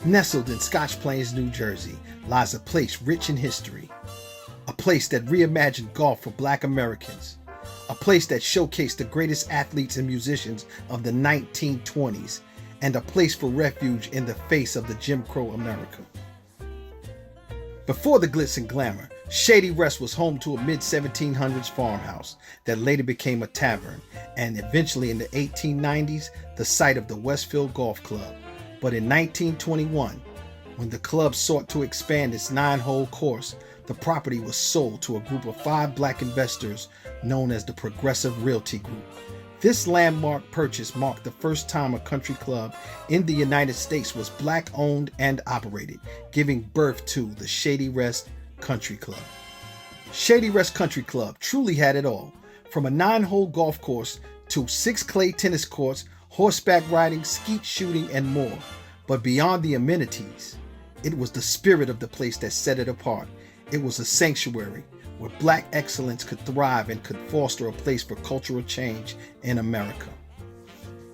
Nestled in Scotch Plains, New Jersey, lies a place rich in history. A place that reimagined golf for Black Americans. A place that showcased the greatest athletes and musicians of the 1920s. And a place for refuge in the face of the Jim Crow America. Before the glitz and glamour, Shady Rest was home to a mid-1700s farmhouse that later became a tavern, and eventually in the 1890s, the site of the Westfield Golf Club. But in 1921, when the club sought to expand its 9-hole course, the property was sold to a group of 5 Black investors known as the Progressive Realty Group. This landmark purchase marked the first time a country club in the United States was Black owned and operated, giving birth to the Shady Rest Country Club. Shady Rest Country Club truly had it all, from a 9-hole golf course to 6 clay tennis courts, horseback riding, skeet shooting, and more. But beyond the amenities, it was the spirit of the place that set it apart. It was a sanctuary where Black excellence could thrive and could foster a place for cultural change in America.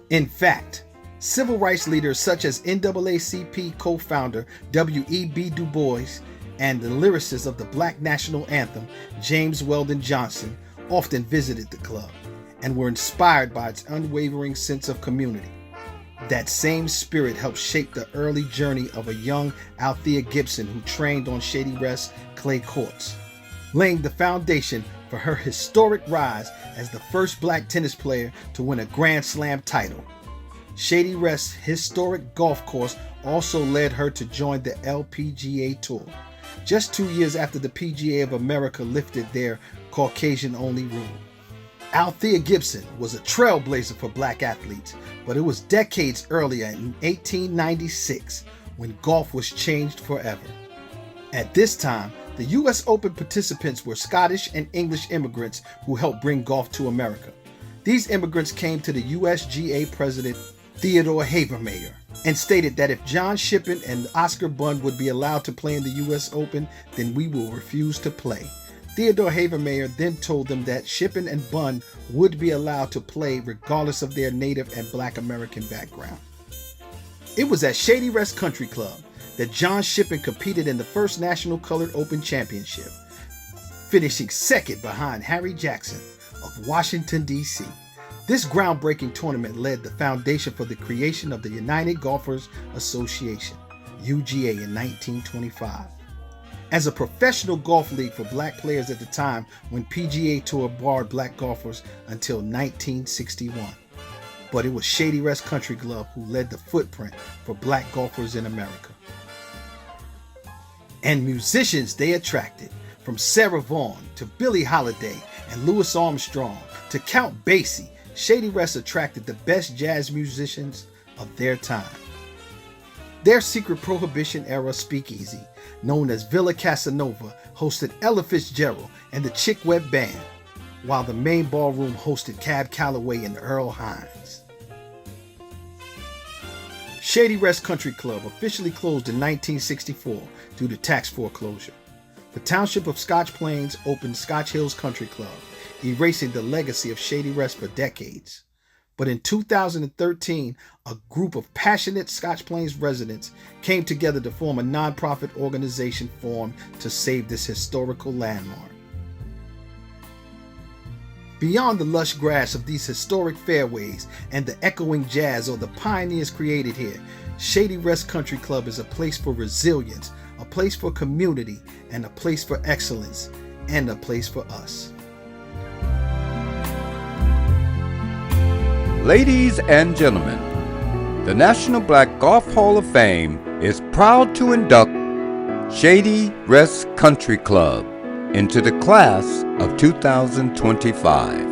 In fact, civil rights leaders such as NAACP co-founder W.E.B. Du Bois and the lyricist of the Black National Anthem, James Weldon Johnson, often visited the club and were inspired by its unwavering sense of community. That same spirit helped shape the early journey of a young Althea Gibson who trained on Shady Rest clay courts, laying the foundation for her historic rise as the first Black tennis player to win a Grand Slam title. Shady Rest's historic golf course also led her to join the LPGA Tour, just 2 years after the PGA of America lifted their Caucasian-only rule. Althea Gibson was a trailblazer for Black athletes, but it was decades earlier in 1896 when golf was changed forever. At this time, the U.S. Open participants were Scottish and English immigrants who helped bring golf to America. These immigrants came to the USGA president Theodore Havermeyer and stated that if John Shippen and Oscar Bunn would be allowed to play in the U.S. Open, then we will refuse to play. Theodore Havermeyer then told them that Shippen and Bunn would be allowed to play regardless of their Native and Black American background. It was at Shady Rest Country Club that John Shippen competed in the first National Colored Open Championship, finishing second behind Harry Jackson of Washington, D.C. This groundbreaking tournament led the foundation for the creation of the United Golfers Association, UGA, in 1925. As a professional golf league for Black players at the time when PGA Tour barred Black golfers until 1961. But it was Shady Rest Country Club who led the footprint for Black golfers in America. And musicians they attracted, from Sarah Vaughan to Billie Holiday and Louis Armstrong to Count Basie, Shady Rest attracted the best jazz musicians of their time. Their secret Prohibition-era speakeasy, known as Villa Casanova, hosted Ella Fitzgerald and the Chick Webb Band, while the main ballroom hosted Cab Calloway and Earl Hines. Shady Rest Country Club officially closed in 1964 due to tax foreclosure. The township of Scotch Plains opened Scotch Hills Country Club, erasing the legacy of Shady Rest for decades. But in 2013, a group of passionate Scotch Plains residents came together to form a nonprofit organization formed to save this historical landmark. Beyond the lush grass of these historic fairways and the echoing jazz or the pioneers created here, Shady Rest Country Club is a place for resilience, a place for community, and a place for excellence, and a place for us. Ladies and gentlemen, the National Black Golf Hall of Fame is proud to induct Shady Rest Country Club into the class of 2025.